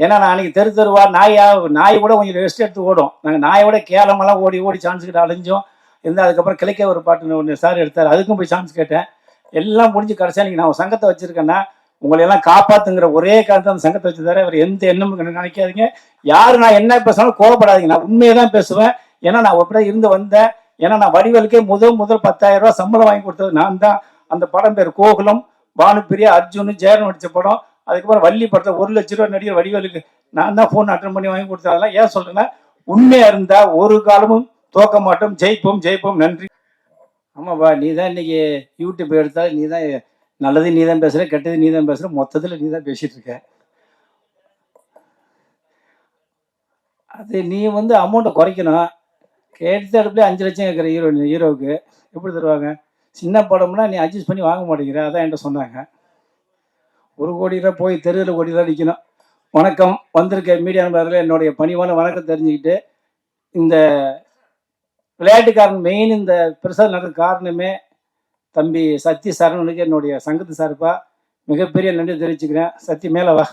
ஏன்னா நான் அன்றைக்கி தெருவா நாய் கூட கொஞ்சம் ரெஸ்ட் எடுத்து ஓடும். நாங்கள் நாயோட கேரமெல்லாம் ஓடி ஓடி சான்ஸ் கிட்ட அலைஞ்சோம் இருந்தால். அதுக்கப்புறம் கிழக்கே ஒரு பாட்டு ஒன்று சார் எடுத்தார், அதுக்கும் போய் சான்ஸ் கேட்டேன். எல்லாம் முடிஞ்சு கடைசியாக நீங்கள் நான் ஒரு சங்கத்தை வச்சுருக்கேன்னா உங்களையெல்லாம் காப்பாற்றுங்கிற ஒரே காரணத்தை அந்த சங்கத்தை வச்சுருந்தாரு. அவர் எந்த எண்ணமும் நினைக்காதீங்க. யார் நான் என்ன பேசினாலும் கோவப்படாதீங்க, நான் உண்மையை தான் பேசுவேன். ஏன்னா நான் அப்படியே இருந்து வந்தேன். ஏன்னா நான் வடிவேலுக்கே முதல் 10,000 ரூபா சம்பளம் வாங்கி கொடுத்தது நான் தான். அந்த படம் பேர் கோகுலம், பானுப்பிரியா, அர்ஜுன், ஜெயராம் நடித்த படம். அதுக்கப்புறம் வள்ளி படத்தில் 1 லட்ச ரூபா நடிகர் வடிவேலுக்கு நான் தான் ஃபோன் அட்டன் பண்ணி வாங்கி கொடுத்தேன். அதெல்லாம் ஏன் சொல்றேன்னா, உண்மையா இருந்தா ஒரு காலமும் தோக்க மாட்டோம், ஜெயிப்போம் ஜெயிப்போம். நன்றி. ஆமாப்பா, நீ தான் இன்னைக்கு யூடியூப் எடுத்தா நீ தான் நல்லது நீ தான் பேசுற, கெட்டது நீ தான் பேசுற, மொத்தத்தில் நீ தான் பேசிட்டு இருக்க. அது நீ வந்து அமௌண்ட்டை குறைக்கணும். கேட்டு அடுப்புலேயே 5 லட்சம் கேட்குற ஹீரோவுக்கு எப்படி தருவாங்க? சின்ன படம்னா நீ அட்ஜஸ்ட் பண்ணி வாங்க மாட்டேங்கிற, அதான் என்கிட்ட சொன்னாங்க. 1 கோடி ரூபா போய் தெருவில் கோடி தான் நிற்கணும். வணக்கம், வந்திருக்க மீடியா நண்பர்கள் என்னுடைய பணிவான வணக்கம் தெரிஞ்சுக்கிட்டு, இந்த விளையாட்டுக்காரன் மெயின் இந்த பெருசாக நடக்கிற காரணமே தம்பி சத்தி சரவணுக்கு என்னுடைய சங்கத்து சார்பா மிகப்பெரிய நன்றி தெரிவிச்சுக்கிறேன். சத்தி மேலே வா.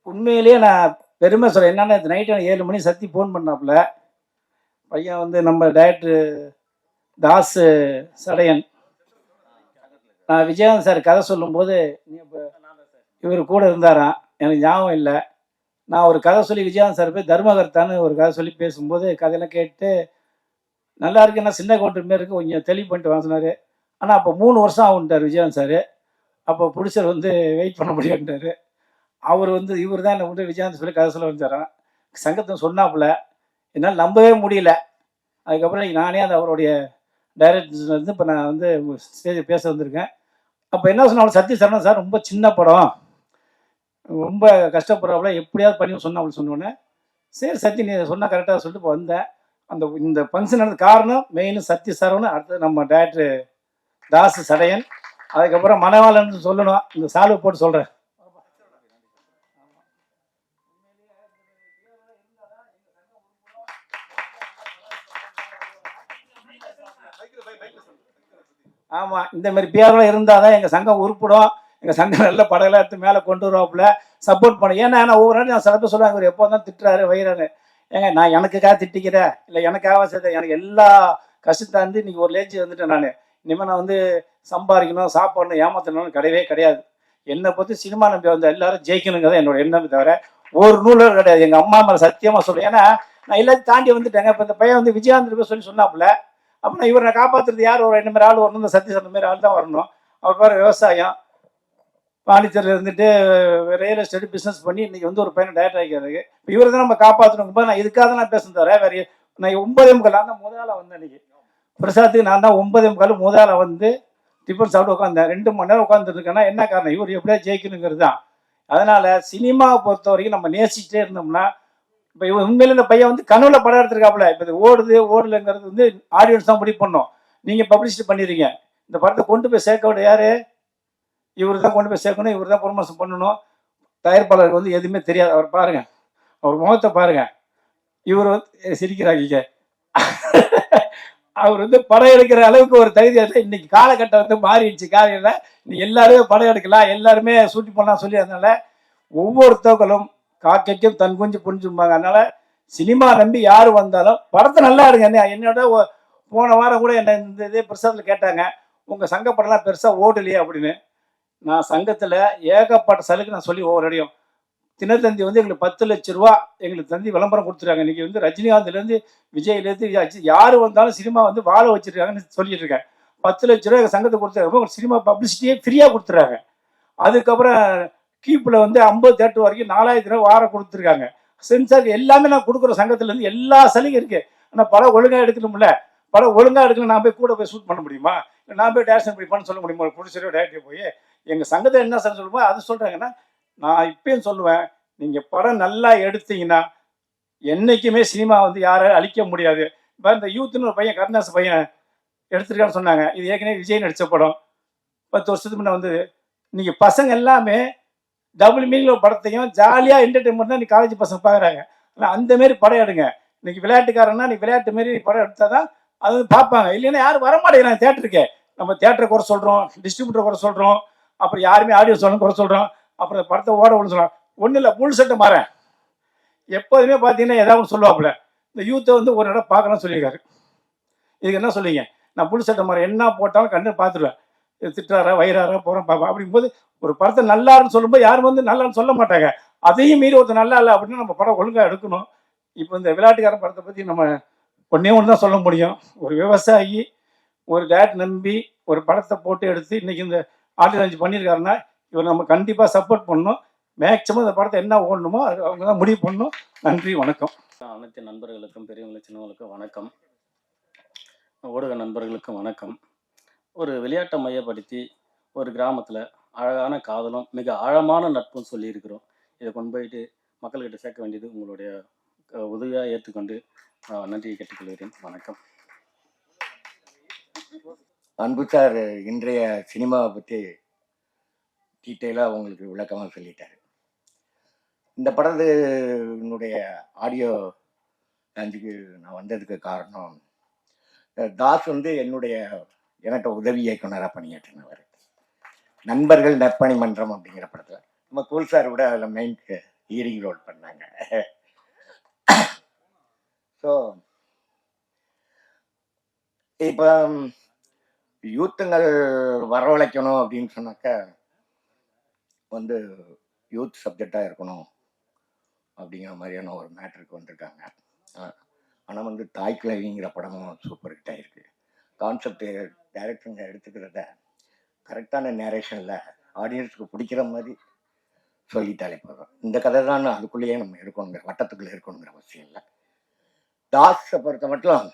உண்மையிலேயே நான் பெருமை சொல்கிறேன். என்னன்னா நைட்டு 7 மணி சத்தி ஃபோன் பண்ணாப்புல. பையன் வந்து நம்ம டைரக்டர் தாஸ் சடையன். நான் விஜயகாந்த் சார் கதை சொல்லும்போது நீ இப்போ இவர் கூட இருந்தாராம், எனக்கு ஞாபகம் இல்லை. நான் ஒரு கதை சொல்லி விஜயகாந்த் சார் போய் தர்மகர்த்தான்னு ஒரு கதை சொல்லி பேசும்போது கதையெல்லாம் கேட்டு நல்லா இருக்கு, என்ன சின்ன கவுண்டர் மாரி இருக்கு, கொஞ்சம் தெளிவு பண்ணிட்டு வாங்கினார். ஆனால் அப்போ 3 வருஷம் ஆகுன்ட்டார் விஜயகாந்த் சார். அப்போ பிடிச்சர் வந்து வெயிட் பண்ண முடியாட்டார். அவர் வந்து இவர் தான் என்னை விட்டு விஜயகாந்த் சொல்லி கதை சொல்ல வந்தாரான். சங்கத்தை சொன்னாப்புல என்னால் நம்பவே முடியல. அதுக்கப்புறம் நானே அந்த அவருடைய டைரக்டர் வந்து இப்போ நான் வந்து ஸ்டேஜ் பேச வந்திருக்கேன். அப்போ என்ன சொன்னாலும் சத்தி சரணன் சார் ரொம்ப சின்ன படம், ரொம்ப கஷ்டப்படுறாப்புல, எப்படியாவது பண்ணி சொன்னாப்புல. சொன்னோன்னே சரி சத்தி நீ சொன்னால் கரெக்டாக சொல்லிட்டு இப்போ வந்தேன். அந்த இந்த ஃபங்க்ஷன் நடந்த காரணம் மெயின் சத்தி சரவணன், அடுத்து நம்ம டைரக்டர் தாஸ் சடையன், அதுக்கப்புறம் மனவாளன் சொல்லணும். இந்த சால்வை போட்டு சொல்கிறேன். ஆமாம், இந்த மாதிரி பேரெல்லாம் இருந்தால் தான் எங்கள் சங்கம் உருப்பிடும். எங்கள் சங்கம் நல்ல படங்களாக எடுத்து மேலே கொண்டு வருவாப்புல சப்போர்ட் பண்ண. ஏன்னா நான் ஒவ்வொரு நாள் நான் சிலப்ப சொல்லுவாங்க, இவர் எப்போ தான் திட்டுறாரு வைகிறாரு. ஏங்க நான் எனக்குக்காக திட்டிக்கிறேன் இல்லை, எனக்காக சேர்த்தேன். எனக்கு எல்லா கஷ்டத்தாந்து இன்னைக்கு ஒரு லேஜ் வந்துட்டேன். நான் இனிமேல் நான் வந்து சம்பாதிக்கணும், சாப்பாடணும், ஏமாத்தணும்னு கிடையவே கிடையாது. என்னை பற்றி சினிமா நம்பி வந்து எல்லாரும் ஜெயிக்கணுங்கிறத என்னோட எண்ணம் தவிர ஒரு நூலும் கிடையாது. எங்கள் அம்மா மேலே சத்தியமாக சொல்கிறேன். ஏன்னா நான் எல்லாத்தையும் தாண்டி வந்துட்டேங்க. இப்போ இந்த பையன் வந்து விஜயாந்திர சொல்லி சொன்னாப்புல, அப்போ நான் இவரை காப்பாற்றுறது யார்? ஒரு 2 மாதிரி ஆள் வரணும், இந்த சத்தி சொன்ன மாதிரி ஆள் தான் வரணும். அவர் பேர் விவசாயம், பாண்டிச்சேரியில் இருந்துட்டு ரியல் எஸ்டேட் பிஸ்னஸ் பண்ணி இன்றைக்கி வந்து ஒரு பையனை டேரக்டர் ஆகிக்கிறதுக்கு இப்போ இவரை தான் நம்ம காப்பாற்றணும். நான் இதுக்காக தான் நான் பேசுனேன் தவிர வேறு நான் 9:45 நான் தான் முதலாக வந்தேன். இன்றைக்கி பிரசாத்துக்கு நான் தான் 9:45 முதலாக வந்து டிஃபன் சாப்பிட்டு உட்காந்தேன். 2 மணி நேரம் உட்காந்துருக்கேன்னா என்ன காரணம்? இவர் எப்படியா ஜெயிக்கணுங்கிறது தான். அதனால் சினிமாவை பொறுத்த வரைக்கும் நம்ம நேசிச்சுட்டே இருந்தோம்னா, இப்போ இவன் உண்மையில இந்த பையன் வந்து கனவுல படம் எடுத்திருக்காப்புல. இப்போ இது ஓடலைங்கிறது வந்து ஆடியன்ஸ் தான் முடிவு பண்ணோம். நீங்கள் பப்ளிசிட்டி பண்ணிடுறீங்க. இந்த படத்தை கொண்டு போய் சேர்க்க விட யார்? இவர் தான் கொண்டு போய் சேர்க்கணும், இவர் தான் ப்ரொமோஷன் பண்ணணும். தயாரிப்பாளருக்கு வந்து எதுவுமே தெரியாது. அவர் பாருங்க, அவர் முகத்தை பாருங்க. இவர் வந்து சிரிக்கிறாங்க. அவர் வந்து படம் எடுக்கிற அளவுக்கு ஒரு தகுதி இன்னைக்கு காலகட்டம் வந்து மாறிடுச்சு. காலையில் இன்னைக்கு எல்லாருமே படம் எடுக்கலாம், எல்லாருமே சூட்டி பண்ணலாம் சொல்லி, அதனால ஒவ்வொருத்தவர்களும் காக்கைக்கும் தன் குஞ்சு புரிஞ்சுப்பாங்க. அதனால சினிமா நம்பி யார் வந்தாலும் படத்தை நல்லா எடுங்க. என்னோட போன வாரம் கூட என்ன இந்த இதே பிரசாத்தில் கேட்டாங்க, உங்கள் சங்க படம்லாம் பெருசாக ஓடலையே அப்படின்னு. நான் சங்கத்தில் ஏகப்பட்ட சலுக்கு நான் சொல்லி ஒவ்வொரு அடையும். தினத்தந்தி வந்து எங்களுக்கு 10 லட்ச ரூபா எங்களுக்கு தந்தி விளம்பரம் கொடுத்துருக்காங்க. இன்றைக்கி வந்து ரஜினிகாந்த்லேருந்து விஜய்லேருந்து யார் வந்தாலும் சினிமா வந்து வாழ வச்சுருக்காங்கன்னு சொல்லிட்டு இருக்கேன். 10 லட்ச ரூபா எங்கள் சங்கத்தை கொடுத்துருக்காங்க. சினிமா பப்ளிசிட்டியே ஃப்ரீயாக கொடுத்துட்றாங்க. அதுக்கப்புறம் கீப்பில் வந்து 50 தேட்டர் வரைக்கும் 4000 ரூபா வாரம் கொடுத்துருக்காங்க. சென்சார் எல்லாமே நான் கொடுக்குற சங்கத்துலேருந்து எல்லா சலுகை இருக்குது. ஆனால் படம் ஒழுங்காக எடுக்கணும்ல, படம் ஒழுங்காக எடுக்கணும். நான் போய் கூட போய் ஷூட் பண்ண முடியுமா? நான் போய் டேரக்ஷன் போய் பண்ண சொல்ல முடியுமா? ஒரு ப்ரொடியூசரோ டேரக்டர் போய் எங்கள் சங்கத்தை என்ன சார் சொல்லுவோம் அது சொல்கிறாங்கன்னா, நான் இப்பயும் சொல்லுவேன், நீங்கள் படம் நல்லா எடுத்தீங்கன்னா என்றைக்குமே சினிமா வந்து யாராலும் அழிக்க முடியாது. இப்போ இந்த யூத்துன்னு ஒரு பையன் கருணாஸ் பையன் எடுத்துருக்கான்னு சொன்னாங்க. இது ஏற்கனவே விஜய் நடித்த படம், 10 வருஷத்துக்கு முன்னே வந்தது. இன்னைக்கு பசங்க எல்லாமே டபுள் மீனிங் படத்தையும் ஜாலியாக என்டர்டைன்மெண்ட் தான் இன்னைக்கு காலேஜ் பசங்க பார்க்குறாங்க. ஆனால் அந்தமாரி படம் எடுங்க. இன்னைக்கு விளையாட்டுக்காரன்னா நீ விளையாட்டு மாரி படம் எடுத்தால் தான் அது வந்து பார்ப்பாங்க. இல்லைன்னா யாரும் வரமாட்டேங்கிறாங்க தேட்டருக்கு. நம்ம தேட்டரை குறை சொல்கிறோம், டிஸ்ட்ரிபியூட்டரை குறை சொல்கிறோம், அப்புறம் யாருமே ஆடியோ சொல்லணும் குறை சொல்கிறோம், அப்புறம் படத்தை ஓட ஒன்று சொல்கிறோம். ஒன்றும் இல்லை, புல் சட்டை மாறேன் எப்போதுமே பார்த்தீங்கன்னா ஏதாவது ஒன்று சொல்லுவாப்புல. இந்த யூத்தை வந்து ஒரு இடம் பார்க்கணும்னு சொல்லியிருக்காரு. இதுக்கு என்ன சொல்லுவீங்க? நான் புல் சட்டை மாறேன் என்ன போட்டாலும் கண்ணு பார்த்துருவேன். திட்டுறாரா வயிறாரா போகிறேன் பார்ப்பேன். அப்படிங்கும்போது ஒரு படத்தை நல்லாருன்னு சொல்லும்போது யாரும் வந்து நல்லான்னு சொல்ல மாட்டாங்க. அதையும் மீறி ஒருத்தர் நல்லா இல்லை அப்படின்னு நம்ம படம் ஒழுங்காக எடுக்கணும். இப்போ இந்த விளையாட்டுக்காரன் படத்தை பற்றி நம்ம ஒன்றே ஒன்று தான் சொல்ல முடியும். ஒரு விவசாயி ஒரு டேட் நம்பி ஒரு படத்தை போட்டு எடுத்து இன்னைக்கு இந்த ஆர்டினன்ஸ் பண்ணியிருக்காருன்னா இவர் நம்ம கண்டிப்பாக சப்போர்ட் பண்ணணும். மேக்சிமம் இந்த படத்தை என்ன ஓடணுமோ அது அவங்க தான் முடிவு பண்ணணும். நன்றி, வணக்கம். அனைத்து நண்பர்களுக்கும் பெரியவங்களுக்கு சின்னவங்களுக்கும் வணக்கம். ஊடக நண்பர்களுக்கும் வணக்கம். ஒரு விளையாட்டை மையப்படுத்தி ஒரு கிராமத்தில் அழகான காதலும் மிக ஆழமான நட்பும் சொல்லியிருக்கிறோம். இதை கொண்டு போயிட்டு மக்கள்கிட்ட சேர்க்க வேண்டியது உங்களுடைய உதவியாக ஏற்றுக்கொண்டு நன்றியை கேட்டுக்கொள்கிறேன். வணக்கம். அன்பு சார் இன்றைய சினிமாவை பற்றி டீட்டெயிலாக உங்களுக்கு விளக்கமாக சொல்லிட்டாரு. இந்த படத்தினுடைய ஆடியோ லான்ச்சுக்கு நான் வந்ததுக்கு காரணம், தாஸ் வந்து எனக்கு உதவி இயக்குனராக பணியாற்றினவர். நண்பர்கள் நற்பணி மன்றம் அப்படிங்கிற படத்தில் நம்ம கூல் சார் கூட அதில் மெயின் லீடிங் ரோல் பண்ணாங்க. ஸோ இப்போ யூத்துங்கள் வரவழைக்கணும் அப்படின்னு சொன்னாக்கா வந்து யூத் சப்ஜெக்டாக இருக்கணும் அப்படிங்கிற மாதிரியான ஒரு மேட்ருக்கு வந்திருக்காங்க. ஆனால் வந்து தாய் கிழவிங்கிற படமும் சூப்பர் ஹிட் ஆகிருக்கு. கான்செப்ட் டைரக்டருங்க எடுத்துக்கிறத கரெக்டான நேரேஷனில் ஆடியன்ஸுக்கு பிடிக்கிற மாதிரி சொல்லிட்டாலே போதும். இந்த கதை தான் அதுக்குள்ளேயே நம்ம இருக்கணுங்கிற வட்டத்துக்குள்ளே இருக்கணுங்கிற அவசியம் இல்லை. தாஸை பொறுத்த மட்டும்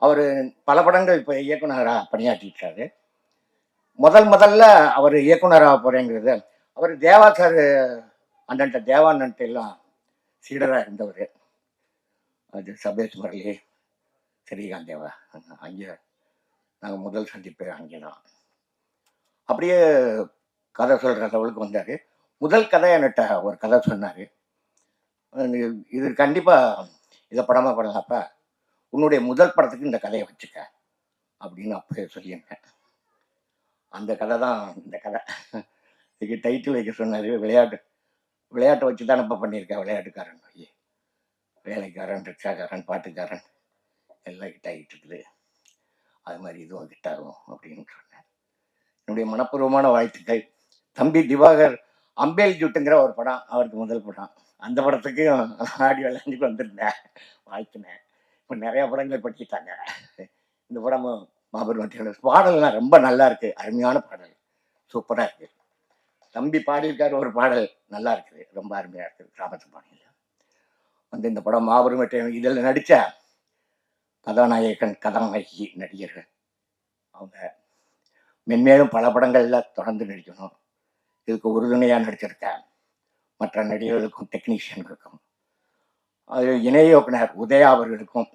அவர் பல படங்கள் இப்போ இயக்குனராக பணியாற்றிட்டாரு. முதல்ல அவர் இயக்குனராக போகிறேங்கிறது, அவர் தேவா சார் தேவானன்ட்டு எல்லாம் சீடராக இருந்தவர். அது சபேஷ் முரளி, ஸ்ரீகாந்த் தேவா, அங்கே நாங்கள் முதல் சந்திப்பு அங்கே தான். அப்படியே கதை சொல்கிற லெவலுக்கு வந்தார். முதல் கதை என்கிட்ட ஒரு கதை சொன்னார். இது கண்டிப்பாக இதை படமாக பண்ணலாப்பா, உன்னுடைய முதல் படத்துக்கு இந்த கதையை வச்சுக்க அப்படின்னு அப்போ சொல்லியிருந்தேன். அந்த கதை தான் இந்த கதை. இதுக்கு டைட்டில் வைக்க சொன்னார். விளையாட்டை வச்சு தான் இப்போ பண்ணியிருக்கேன். விளையாட்டுக்காரன், வேலைக்காரன், ரிக்ஷாக்காரன், பாட்டுக்காரன் எல்லாம் ஹிட் ஆகிட்டு இருக்குது. அது மாதிரி இதுவும் ஹிட் ஆகும் அப்படின்னு சொன்னேன். என்னுடைய மனப்பூர்வமான வாழ்த்துக்கள். தம்பி திவாகர் அம்பேல் ஜூட்டுங்கிற ஒரு படம், அவருக்கு முதல் படம். அந்த படத்துக்கும் ஆடியோ லான்ச்சுக்கு வந்திருந்தேன், வாழ்த்துனேன். இப்போ நிறையா படங்கள் படிக்கிட்டாங்க. இந்த படமும் மாபெரும் பாடல்லாம் ரொம்ப நல்லா இருக்கு. அருமையான பாடல், சூப்பராக இருக்கு. தம்பி பாடியிருக்காரு ஒரு பாடல், நல்லா இருக்குது, ரொம்ப அருமையாக இருக்குது, கிராமத்து பாடல் வந்து. இந்த படம் மாபெரும் வெற்றி. இதில் நடித்த கதாநாயகன் கதாநாயகி நடிகர்கள் அவங்க மென்மேலும் பல படங்களில் தொடர்ந்து நடிக்கணும். இதுக்கு உறுதுணையாக நடிச்சிருக்கேன் மற்ற நடிகர்களுக்கும் டெக்னீஷியன்களுக்கும், அது இணை இயக்குனர் உதயா அவர்களுக்கும்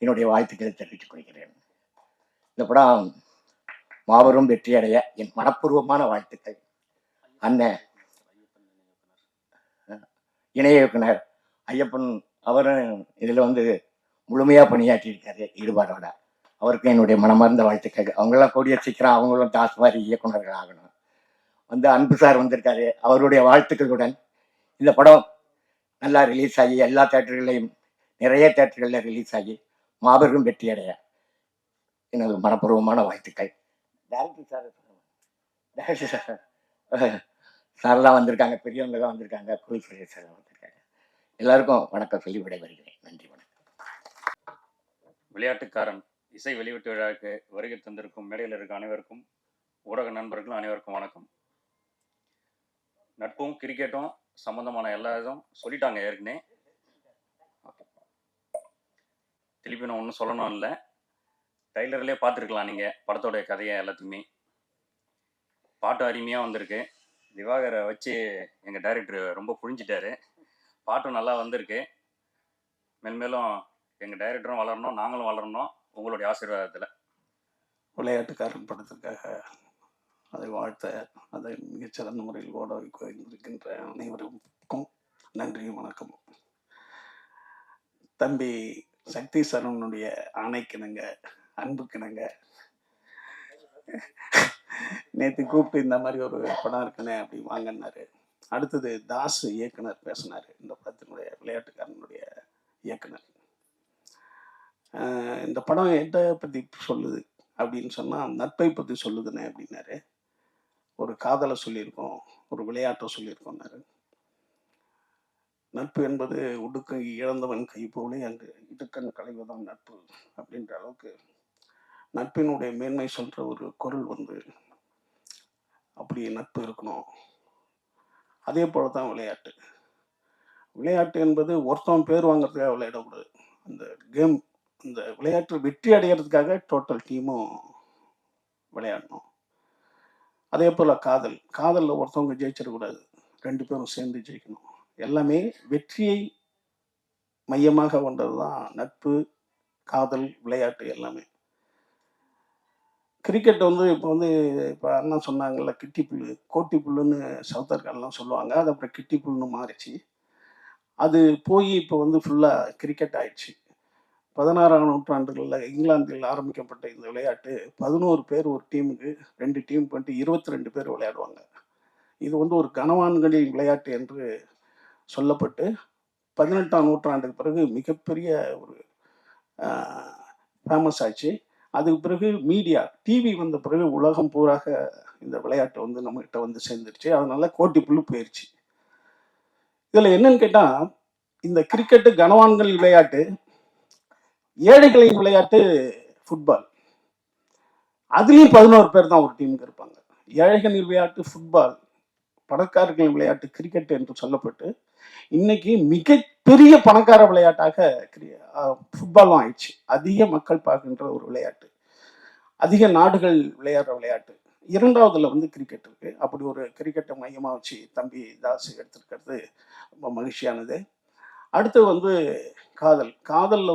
என்னுடைய வாழ்த்துக்களை தெரிவித்துக் கொள்கிறேன். இந்த படம் மாபெரும் வெற்றி அடைய என் மனப்பூர்வமான வாழ்த்துக்கள். அண்ணன் இணை இயக்குனர் ஐயப்பன் அவரும் இதில் வந்து முழுமையாக பணியாற்றியிருக்காரு ஈடுபாடோட. அவருக்கும் என்னுடைய மனமார்ந்த வாழ்த்துக்கள். அவங்களாம் கூடிய சீக்கிரம் அவங்களும் தாஸ் மாதிரி இயக்குநர்கள் ஆகணும். வந்து அன்பு சார் வந்திருக்காரு, அவருடைய வாழ்த்துக்களுடன் இந்த படம் நல்லா ரிலீஸ் ஆகி எல்லா தேட்டர்களையும் நிறைய தேட்டர்களில் ரிலீஸ் ஆகி மாபெரும் வெற்றி அடைய எனது மனப்பூர்வமான வாழ்த்துக்கள். டேரக்டர் சார்லாம் வந்திருக்காங்க, பெரியவங்க தான் வந்திருக்காங்க, குழு சார் வந்திருக்காங்க. எல்லாருக்கும் வணக்கம் சொல்லி விடைபெறுகிறேன். நன்றி, வணக்கம். விளையாட்டுக்காரன் இசை வெளியீட்டு விழாவுக்கு வருகை தந்திருக்கும் மேடையில் இருக்க அனைவருக்கும், ஊடக நண்பர்களும் அனைவருக்கும் வணக்கம். நட்பும் கிரிக்கெட்டும் சம்பந்தமான எல்லா இதுவும் சொல்லிட்டாங்க ஏற்கனவே. திருப்பி நான் ஒன்றும் சொல்லணும் இல்லை, ட்ரைலர்லேயே பார்த்துருக்கலாம் நீங்கள் படத்தோடைய கதையை எல்லாத்தையுமே. பாட்டு அருமையாக வந்திருக்கு. திவாகரை வச்சு எங்கள் டைரக்டர் ரொம்ப புரிஞ்சிட்டாரு. பாட்டும் நல்லா வந்திருக்கு. மேல்மேலும் எங்கள் டைரக்டரும் வளரணும், நாங்களும் வளரணும் உங்களுடைய ஆசீர்வாதத்தில். விளையாட்டுக்காரன் படத்துக்காக அதை வாழ்த்த, அதை மிகச்சிறந்த முறையில் ஓட இருக்கின்ற அனைவருக்கும் நன்றி, வணக்கம். தம்பி சக்தி சரவனுடைய ஆணைக்கிணங்க, அன்புக்கிணங்க நேற்று கூப்பிட்டு இந்த மாதிரி ஒரு படம் இருக்குண்ணே அப்படி வாங்கினாரு. அடுத்தது தாஸ் இயக்குனர் பேசினார், இந்த படத்தினுடைய விளையாட்டுக்காரனுடைய இயக்குனர். இந்த படம் எதை பற்றி சொல்லுது அப்படின்னு சொன்னால் நட்பை பற்றி சொல்லுதுண்ணே அப்படின்னாரு. ஒரு காதலை சொல்லியிருக்கோம், ஒரு விளையாட்டை சொல்லியிருக்கோம்னாரு. நட்பு என்பது உடுக்கை இழந்தவன் கை போலே அங்கு இடுக்கன் களைவதான் நட்பு அப்படின்ற அளவுக்கு நட்பினுடைய மேன்மை சொல்ற ஒரு குரல் அப்படி நட்பு இருக்கணும். அதே போலதான் விளையாட்டு. விளையாட்டு என்பது ஒருத்தவன் பேர் வாங்குறதுக்காக விளையாடக்கூடாது. அந்த கேம், இந்த விளையாட்டு வெற்றி அடைகிறதுக்காக டோட்டல் டீமும் விளையாடணும். அதே போல காதல்ல ஒருத்தவங்க ஜெயிச்சிடக்கூடாது, 2 பேரும் சேர்ந்து ஜெயிக்கணும். எல்லாமே வெற்றியை மையமாக கொண்டதுதான் நட்பு, காதல், விளையாட்டு எல்லாமே. கிரிக்கெட் இப்போ அண்ணா சொன்னாங்கல்ல, கிட்டி புல்லு, கோட்டி புல்லுன்னு சவுத்தர்காரெல்லாம் சொல்லுவாங்க. அது அப்புறம் கிட்டி புல்லுன்னு மாறிச்சு. அது போய் இப்போ ஃபுல்லாக கிரிக்கெட் ஆயிடுச்சு. 16ஆம் நூற்றாண்டுகளில் இங்கிலாந்தில் ஆரம்பிக்கப்பட்ட இந்த விளையாட்டு 11 பேர் ஒரு டீமுக்கு, 2 டீம் 22 பேர் விளையாடுவாங்க. இது ஒரு கனவான்களின் விளையாட்டு என்று சொல்லப்பட்டு 18ஆம் நூற்றாண்டுக்கு பிறகு மிகப்பெரிய ஒரு ஃபேமஸ் ஆச்சு. அதுக்கு பிறகு மீடியா, டிவி வந்த பிறகு உலகம் பூராக இந்த விளையாட்டு நம்மகிட்ட சேர்ந்துருச்சு. அதனால கோட்டி புல்லு போயிடுச்சு. இதுல என்னன்னு கேட்டா, இந்த கிரிக்கெட்டு கனவான்கள் விளையாட்டு, ஏழைகளின் விளையாட்டு ஃபுட்பால். அதுலயும் 11 பேர் தான் ஒரு டீமுக்கு இருப்பாங்க. ஏழைகளின் விளையாட்டு ஃபுட்பால், பணக்காரர்களின் விளையாட்டு கிரிக்கெட் என்று சொல்லப்பட்டு இன்னைக்கு மிகப்பெரிய பணக்கார விளையாட்டாக ஃபுட்பாலும் ஆயிடுச்சு. அதிக மக்கள் பார்க்கின்ற ஒரு விளையாட்டு, அதிக நாடுகள் விளையாடுற விளையாட்டு. 2வதுல கிரிக்கெட் இருக்கு. அப்படி ஒரு கிரிக்கெட்டை மையமா வச்சு தம்பி தாஸ் எடுத்திருக்கிறது ரொம்ப மகிழ்ச்சியானது. அடுத்து காதல்ல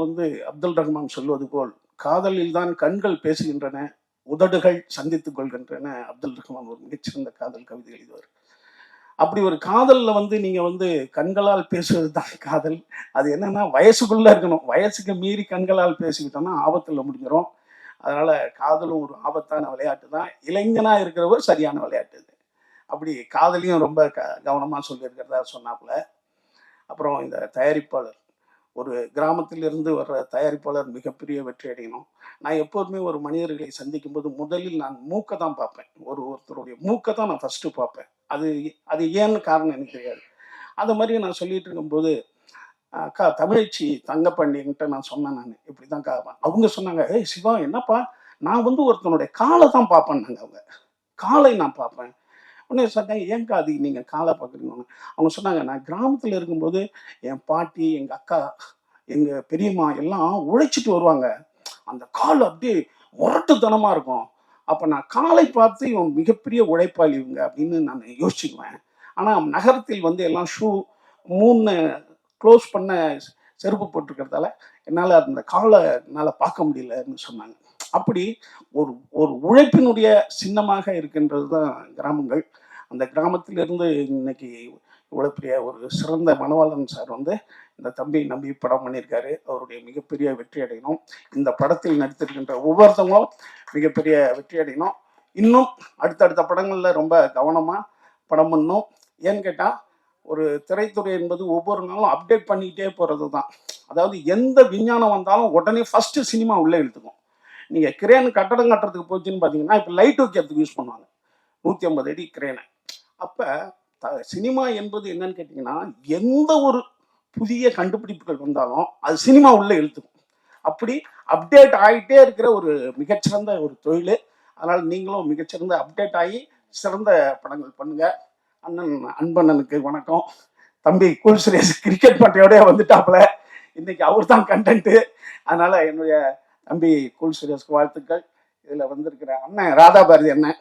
அப்துல் ரஹ்மான் சொல்வது போல், காதலில் தான் கண்கள் பேசுகின்றன, உதடுகள் சந்தித்துக் கொள்கின்றன. அப்துல் ரஹ்மான் ஒரு மிகச்சிறந்த காதல் கவிதை எழுதுவார். அப்படி ஒரு காதல்ல நீங்க கண்களால் பேசுவது தான் காதல். அது என்னன்னா வயசுக்குள்ள இருக்கணும். வயசுக்கு மீறி கண்களால் பேசிக்கிட்டோம்னா ஆபத்துல முடிஞ்சிடும். அதனால காதலும் ஒரு ஆபத்தான விளையாட்டு தான். இளைஞனா இருக்கிறவர் சரியான விளையாட்டு இது. அப்படி காதலையும் ரொம்ப கவனமா சொல்லியிருக்கிறதா சொன்னாப்புல. அப்புறம் இந்த தயாரிப்பாளர், ஒரு கிராமத்திலிருந்து வர்ற தயாரிப்பாளர் மிகப்பெரிய வெற்றி அடையணும். நான் எப்போதுமே ஒரு மனிதர்களை சந்திக்கும் போது முதலில் நான் மூக்கை தான் பார்ப்பேன். ஒருத்தருடைய மூக்கை தான் நான் ஃபர்ஸ்ட் பார்ப்பேன். அது ஏன்னு காரணம் எனக்கு தெரியாது. அது மாதிரி நான் சொல்லிட்டு இருக்கும்போது, அக்கா தமிழச்சி தங்கப்பண்டிகிட்ட நான் சொன்னேன், நான் இப்படிதான் அவங்க சொன்னாங்க, ஏய் சிவா என்னப்பா, நான் ஒருத்தனுடைய காலை தான் பார்ப்பேன்னாங்க. அவங்க காலை நான் பார்ப்பேன். உடனே சொன்னாங்க, ஏன்க்கா அது நீங்க காலை பார்க்குறீங்கன்னு. அவங்க சொன்னாங்க, நான் கிராமத்துல இருக்கும்போது என் பாட்டி, எங்க அக்கா, எங்க பெரியம்மா எல்லாம் உழைச்சிட்டு வருவாங்க. அந்த கால் அப்படியே முரட்டுத்தனமா இருக்கும். அப்ப நான் காலை பார்த்து இவன் மிகப்பெரிய உழைப்பாளி இவங்க அப்படின்னு நான் யோசிச்சுக்குவேன். ஆனா நகரத்தில் எல்லாம் ஷூ 3 க்ளோஸ் பண்ண செருப்பு போட்டிருக்கிறதால என்னால அந்த காலை என்னால பார்க்க முடியலன்னு சொன்னாங்க. அப்படி ஒரு உழைப்பினுடைய சின்னமாக இருக்கின்றது தான் கிராமங்கள். அந்த கிராமத்திலிருந்து இன்னைக்கு இவ்வளவு பெரிய ஒரு சிறந்த மனவாளன் சார் இந்த தம்பி நம்பி படம் பண்ணியிருக்காரு. அவருடைய மிகப்பெரிய வெற்றி அடையணும். இந்த படத்தில் நடித்திருக்கின்ற ஒவ்வொருத்தவங்களும் மிகப்பெரிய வெற்றி அடையணும். இன்னும் அடுத்தடுத்த படங்கள்ல ரொம்ப கவனமா படம் பண்ணணும். ஏன்னு கேட்டா, ஒரு திரைத்துறை என்பது ஒவ்வொரு நாளும் அப்டேட் பண்ணிக்கிட்டே போறது தான். அதாவது எந்த விஞ்ஞானம் வந்தாலும் உடனே ஃபர்ஸ்ட் சினிமா உள்ள இழுத்துக்கும். நீங்க கிரேன் கட்டடம் கட்டுறதுக்கு போச்சுன்னு பாத்தீங்கன்னா, இப்ப லைட் வைக்கிறதுக்கு யூஸ் பண்ணுவாங்க 150 அடி கிரேனை. அப்ப சினிமா என்பது என்னன்னு கேட்டீங்கன்னா, எந்த ஒரு புதிய கண்டுபிடிப்புகள் வந்தாலும் அது சினிமா உள்ள இழுத்துக்கும். அப்படி அப்டேட் ஆகிட்டே இருக்கிற ஒரு மிகச்சிறந்த ஒரு தொழில். அதனால நீங்களும் மிகச்சிறந்த அப்டேட் ஆகி சிறந்த படங்கள் பண்ணுங்க. அன்பண்ணனுக்கு வணக்கம். தம்பி கூல் சுரேஷ் கிரிக்கெட் பண்றையோட வந்துட்டாப்புல. இன்னைக்கு அவர் தான் கண்டென்ட்டு. அதனால என்னுடைய தம்பி கூல் சுரேஷ்க்கு வாழ்த்துக்கள். இதுல வந்திருக்கிற அண்ணன் ராதாபாரதி அண்ணன்,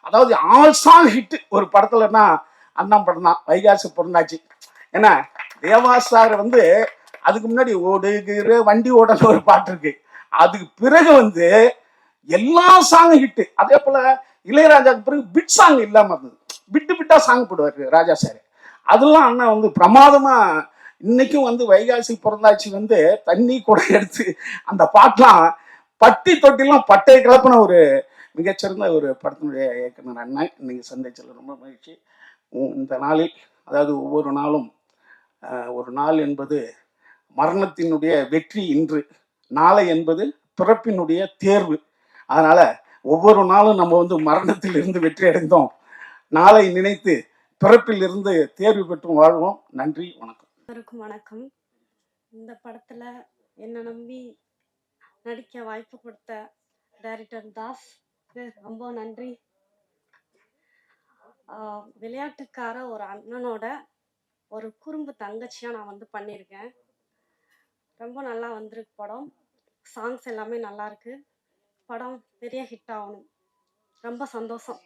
அதாவது ஆல் சாங் ஹிட் ஒரு படத்துலன்னா அண்ணன் படம் தான், வைகாசி பொருந்தாச்சு. ஏன்னா தேவா சார் அதுக்கு முன்னாடி ஓடுகிற வண்டி ஓடல ஒரு பாட்டு இருக்கு. அதுக்கு பிறகு எல்லா சாங்கும் ஹிட்டு. அதே போல இளையராஜாக்கு பிறகு பிட் சாங் இல்லாம இருந்தது. பிட்டா சாங் போடுவாரு ராஜா சார். அதெல்லாம் அண்ணன் பிரமாதமா இன்னைக்கும் வைகாசி பிறந்தாச்சு தண்ணி கூட எடுத்து அந்த பாட்டெல்லாம் பட்டி தொட்டிலாம் பட்டை கிளப்பின ஒரு மிகச்சிறந்த ஒரு படத்தினுடைய இயக்குனர் அண்ணன் இன்னைக்கு சந்திச்சதில் ரொம்ப மகிழ்ச்சி. இந்த நாளில், அதாவது ஒவ்வொரு நாளும் ஒரு நாள் என்பது மரணத்தினுடைய வெற்றி இன்று, நாளை என்பது பிறப்பினுடைய தேர்வு. அதனால ஒவ்வொரு நாளும் நம்ம வந்து மரணத்தில் இருந்து வெற்றி அடைந்தோம், நாளை நினைத்து பிறப்பில் இருந்து தேர்வு பெற்றும் வாழ்வோம். நன்றி, வணக்கம். எல்லாருக்கும் வணக்கம். இந்த படத்துல என்னை நம்பி நடிக்க வாய்ப்பு கொடுத்த டைரக்டர் தாஸ்க்கு ரொம்ப நன்றி. விளையாட்டுக்கார ஒரு அண்ணனோட ஒரு குறும்பு தங்கச்சியா நான் வந்து பண்ணியிருக்கேன். ரொம்ப நல்லா வந்திருக்கு படம். சாங்ஸ் எல்லாமே நல்லா இருக்கு. படம் பெரிய ஹிட் ஆகணும். ரொம்ப சந்தோஷம்.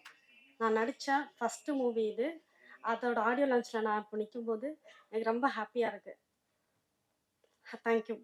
நான் நடித்த ஃபஸ்ட்டு மூவி இது. அதோட ஆடியோ லான்ச்சில் நான் இப்போ நிற்கும்போது எனக்கு ரொம்ப ஹாப்பியாக இருக்குது. தேங்க்யூ.